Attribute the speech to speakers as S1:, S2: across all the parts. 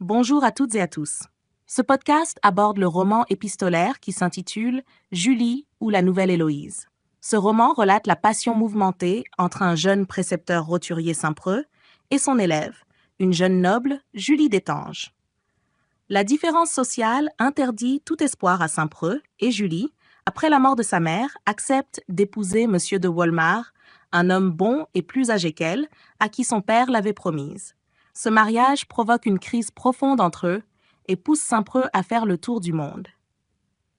S1: Bonjour à toutes et à tous. Ce podcast aborde le roman épistolaire qui s'intitule Julie ou la nouvelle Héloïse. Ce roman relate la passion mouvementée entre un jeune précepteur roturier Saint-Preux et son élève, une jeune noble, Julie d'Étanges. La différence sociale interdit tout espoir à Saint-Preux et Julie, après la mort de sa mère, accepte d'épouser Monsieur de Wolmar, un homme bon et plus âgé qu'elle, à qui son père l'avait promise. Ce mariage provoque une crise profonde entre eux et pousse Saint-Preux à faire le tour du monde.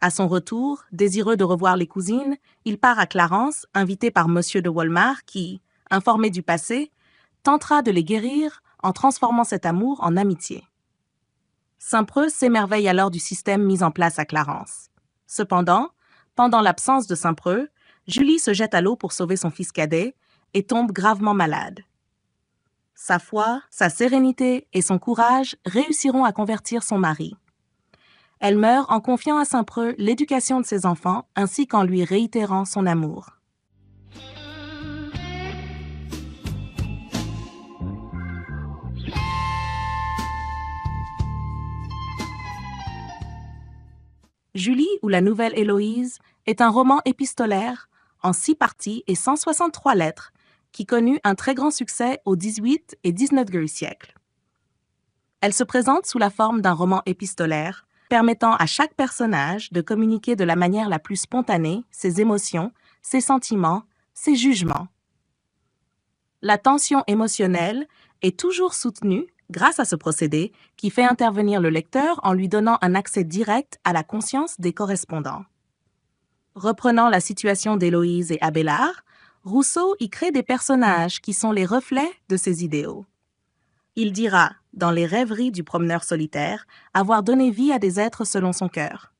S1: À son retour, désireux de revoir les cousines, il part à Clarence, invité par Monsieur de Wolmar qui, informé du passé, tentera de les guérir en transformant cet amour en amitié. Saint-Preux s'émerveille alors du système mis en place à Clarence. Cependant, pendant l'absence de Saint-Preux, Julie se jette à l'eau pour sauver son fils cadet et tombe gravement malade. Sa foi, sa sérénité et son courage réussiront à convertir son mari. Elle meurt en confiant à Saint-Preux l'éducation de ses enfants ainsi qu'en lui réitérant son amour. Julie ou la nouvelle Héloïse est un roman épistolaire en 6 parties et 163 lettres qui connut un très grand succès au XVIIIe et XIXe siècle. Elle se présente sous la forme d'un roman épistolaire permettant à chaque personnage de communiquer de la manière la plus spontanée ses émotions, ses sentiments, ses jugements. La tension émotionnelle est toujours soutenue grâce à ce procédé qui fait intervenir le lecteur en lui donnant un accès direct à la conscience des correspondants. Reprenant la situation d'Héloïse et Abélard, Rousseau y crée des personnages qui sont les reflets de ses idéaux. Il dira, dans les rêveries du promeneur solitaire, avoir donné vie à des êtres selon son cœur.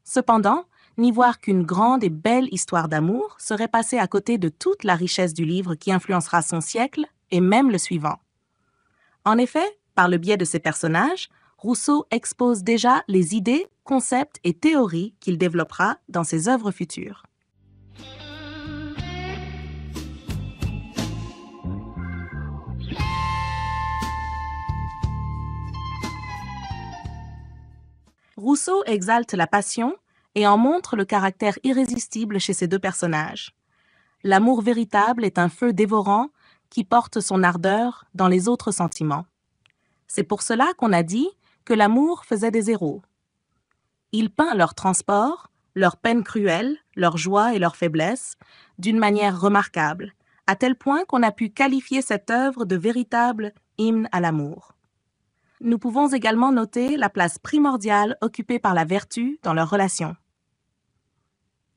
S1: Cependant, n'y voir qu'une grande et belle histoire d'amour serait passer à côté de toute la richesse du livre qui influencera son siècle et même le suivant. En effet, par le biais de ses personnages, Rousseau expose déjà les idées, concepts et théories qu'il développera dans ses œuvres futures. Rousseau exalte la passion et en montre le caractère irrésistible chez ces deux personnages. L'amour véritable est un feu dévorant qui porte son ardeur dans les autres sentiments. C'est pour cela qu'on a dit que l'amour faisait des héros. Il peint leur transport, leurs peines cruelles, leurs joies et leurs faiblesses d'une manière remarquable, à tel point qu'on a pu qualifier cette œuvre de véritable hymne à l'amour. Nous pouvons également noter la place primordiale occupée par la vertu dans leurs relations.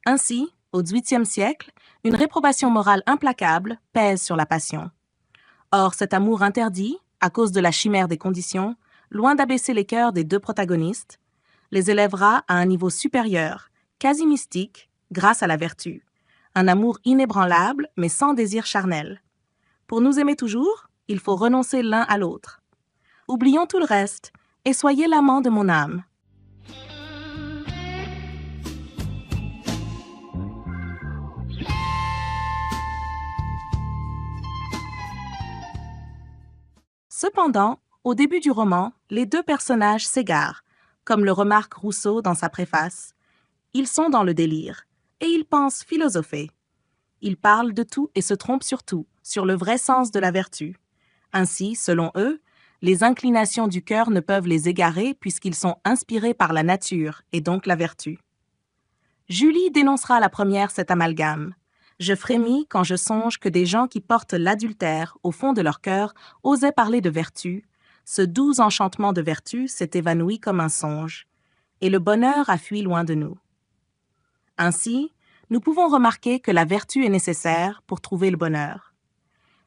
S1: Ainsi, au XVIIIe siècle, une réprobation morale implacable pèse sur la passion. Or, cet amour interdit, à cause de la chimère des conditions, loin d'abaisser les cœurs des deux protagonistes, les élèvera à un niveau supérieur, quasi mystique, grâce à la vertu. Un amour inébranlable, mais sans désir charnel. Pour nous aimer toujours, il faut renoncer l'un à l'autre. Oublions tout le reste, et soyez l'amant de mon âme. Cependant, au début du roman, les deux personnages s'égarent, comme le remarque Rousseau dans sa préface. Ils sont dans le délire, et ils pensent philosopher. Ils parlent de tout et se trompent sur tout, sur le vrai sens de la vertu. Ainsi, selon eux, les inclinations du cœur ne peuvent les égarer puisqu'ils sont inspirés par la nature et donc la vertu. Julie dénoncera la première cet amalgame. Je frémis quand je songe que des gens qui portent l'adultère au fond de leur cœur osaient parler de vertu. Ce doux enchantement de vertu s'est évanoui comme un songe, et le bonheur a fui loin de nous. Ainsi, nous pouvons remarquer que la vertu est nécessaire pour trouver le bonheur.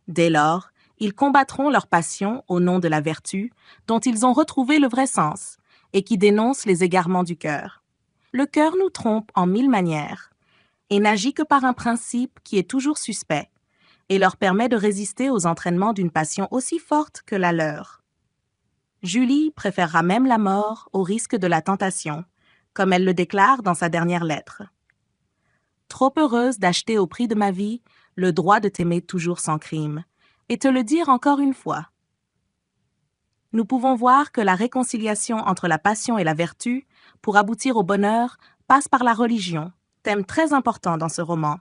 S1: Dès lors, ils combattront leur passion au nom de la vertu, dont ils ont retrouvé le vrai sens, et qui dénonce les égarements du cœur. Le cœur nous trompe en 1000 manières, et n'agit que par un principe qui est toujours suspect, et leur permet de résister aux entraînements d'une passion aussi forte que la leur. Julie préférera même la mort au risque de la tentation, comme elle le déclare dans sa dernière lettre. Trop heureuse d'acheter au prix de ma vie le droit de t'aimer toujours sans crime, et te le dire encore une fois. nous pouvons voir que la réconciliation entre la passion et la vertu, pour aboutir au bonheur, passe par la religion, thème très important dans ce roman.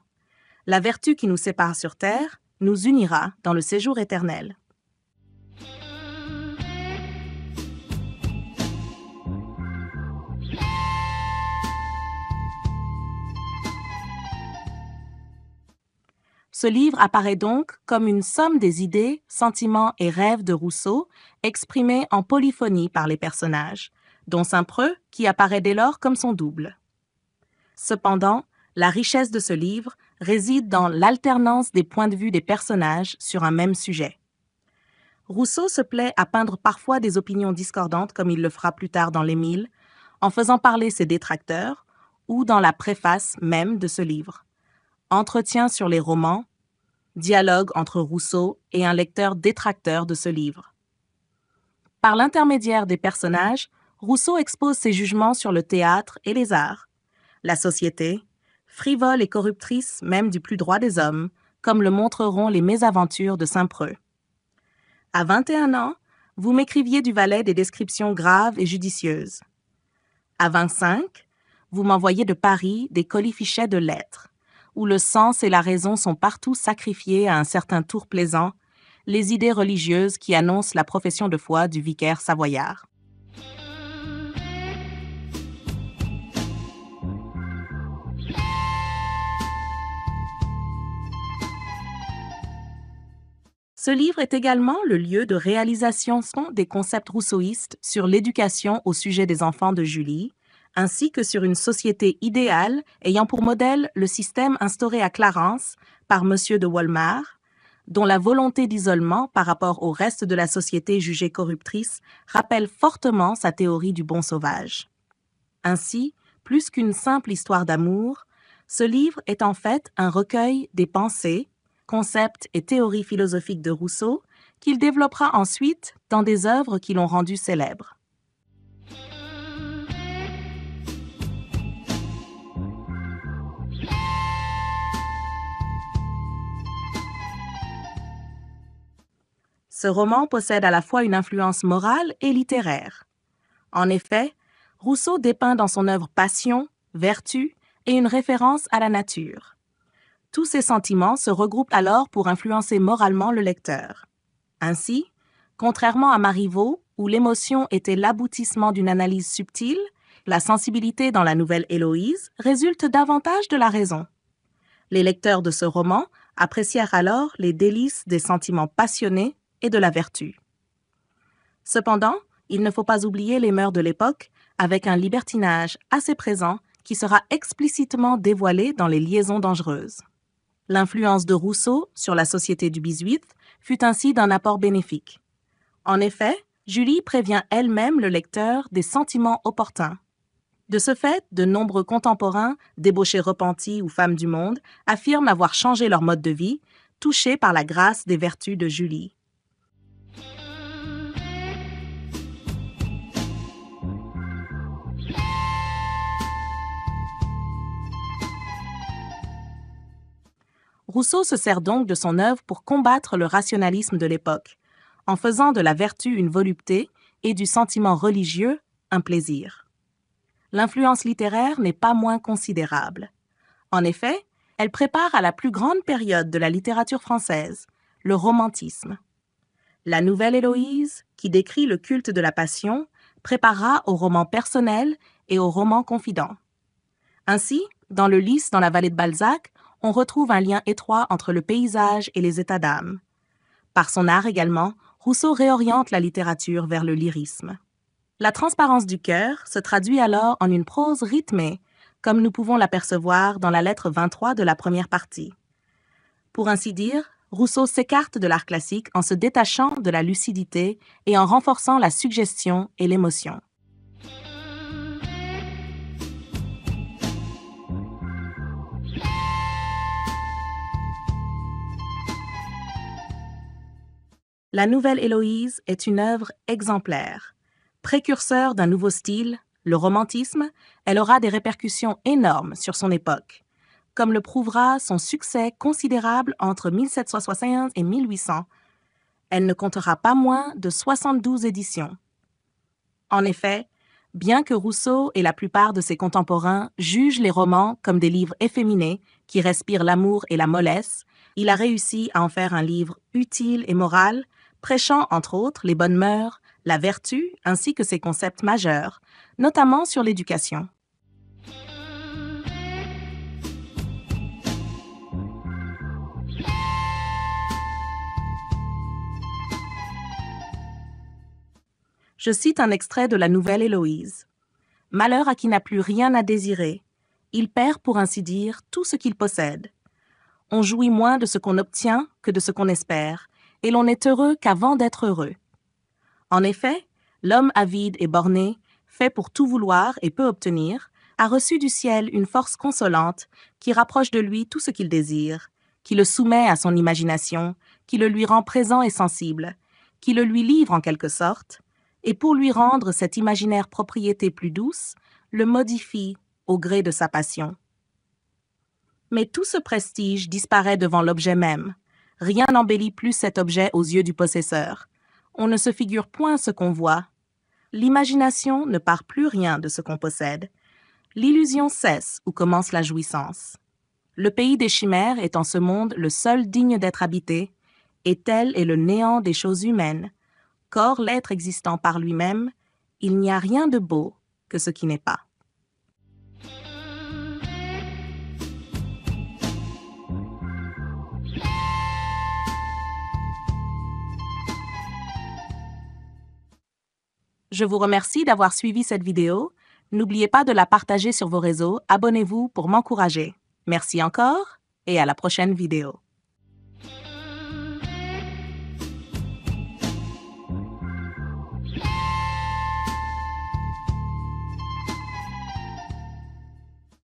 S1: La vertu qui nous sépare sur terre nous unira dans le séjour éternel. Ce livre apparaît donc comme une somme des idées, sentiments et rêves de Rousseau, exprimés en polyphonie par les personnages, dont Saint-Preux qui apparaît dès lors comme son double. Cependant, la richesse de ce livre réside dans l'alternance des points de vue des personnages sur un même sujet. Rousseau se plaît à peindre parfois des opinions discordantes, comme il le fera plus tard dans l'Émile, en faisant parler ses détracteurs, ou dans la préface même de ce livre. Entretien sur les romans, dialogue entre Rousseau et un lecteur détracteur de ce livre. Par l'intermédiaire des personnages, Rousseau expose ses jugements sur le théâtre et les arts, la société, frivole et corruptrice même du plus droit des hommes, comme le montreront les mésaventures de Saint-Preux. À 21 ans, vous m'écriviez du Valais des descriptions graves et judicieuses. À 25, vous m'envoyez de Paris des colifichets de lettres, où le sens et la raison sont partout sacrifiés à un certain tour plaisant, les idées religieuses qui annoncent la profession de foi du vicaire savoyard. Ce livre est également le lieu de réalisation des concepts rousseauistes sur l'éducation au sujet des enfants de Julie, ainsi que sur une société idéale ayant pour modèle le système instauré à Clarence par M. de Wolmar, dont la volonté d'isolement par rapport au reste de la société jugée corruptrice rappelle fortement sa théorie du bon sauvage. Ainsi, plus qu'une simple histoire d'amour, ce livre est en fait un recueil des pensées, concepts et théories philosophiques de Rousseau qu'il développera ensuite dans des œuvres qui l'ont rendu célèbre. Ce roman possède à la fois une influence morale et littéraire. En effet, Rousseau dépeint dans son œuvre passion, vertu et une référence à la nature. Tous ces sentiments se regroupent alors pour influencer moralement le lecteur. Ainsi, contrairement à Marivaux, où l'émotion était l'aboutissement d'une analyse subtile, la sensibilité dans la nouvelle Héloïse résulte davantage de la raison. Les lecteurs de ce roman apprécièrent alors les délices des sentiments passionnés et de la vertu. Cependant, il ne faut pas oublier les mœurs de l'époque, avec un libertinage assez présent qui sera explicitement dévoilé dans les liaisons dangereuses. L'influence de Rousseau sur la société du XVIII fut ainsi d'un apport bénéfique. En effet, Julie prévient elle-même le lecteur des sentiments opportuns. De ce fait, de nombreux contemporains, débauchés repentis ou femmes du monde, affirment avoir changé leur mode de vie, touchés par la grâce des vertus de Julie. Rousseau se sert donc de son œuvre pour combattre le rationalisme de l'époque, en faisant de la vertu une volupté et du sentiment religieux un plaisir. L'influence littéraire n'est pas moins considérable. En effet, elle prépare à la plus grande période de la littérature française, le romantisme. La nouvelle Héloïse, qui décrit le culte de la passion, préparera au roman personnel et au roman confident. Ainsi, dans le Lys dans la vallée de Balzac, on retrouve un lien étroit entre le paysage et les états d'âme. Par son art également, Rousseau réoriente la littérature vers le lyrisme. La transparence du cœur se traduit alors en une prose rythmée, comme nous pouvons l'apercevoir dans la lettre 23 de la première partie. Pour ainsi dire, Rousseau s'écarte de l'art classique en se détachant de la lucidité et en renforçant la suggestion et l'émotion. La nouvelle Héloïse est une œuvre exemplaire. Précurseur d'un nouveau style, le romantisme, elle aura des répercussions énormes sur son époque, comme le prouvera son succès considérable entre 1771 et 1800. Elle ne comptera pas moins de 72 éditions. En effet, bien que Rousseau et la plupart de ses contemporains jugent les romans comme des livres efféminés qui respirent l'amour et la mollesse, il a réussi à en faire un livre utile et moral, prêchant entre autres les bonnes mœurs, la vertu ainsi que ses concepts majeurs, notamment sur l'éducation. Je cite un extrait de la Nouvelle Héloïse. « Malheur à qui n'a plus rien à désirer. Il perd, pour ainsi dire, tout ce qu'il possède. On jouit moins de ce qu'on obtient que de ce qu'on espère, et l'on est heureux qu'avant d'être heureux. En effet, l'homme avide et borné, fait pour tout vouloir et peu obtenir, a reçu du ciel une force consolante qui rapproche de lui tout ce qu'il désire, qui le soumet à son imagination, qui le lui rend présent et sensible, qui le lui livre en quelque sorte, et pour lui rendre cette imaginaire propriété plus douce, le modifie au gré de sa passion. Mais tout ce prestige disparaît devant l'objet même. Rien n'embellit plus cet objet aux yeux du possesseur. On ne se figure point ce qu'on voit. L'imagination ne part plus rien de ce qu'on possède. L'illusion cesse où commence la jouissance. Le pays des chimères est en ce monde le seul digne d'être habité, et tel est le néant des choses humaines. Qu'hors l'être existant par lui-même, il n'y a rien de beau que ce qui n'est pas. Je vous remercie d'avoir suivi cette vidéo. N'oubliez pas de la partager sur vos réseaux. Abonnez-vous pour m'encourager. Merci encore et à la prochaine vidéo.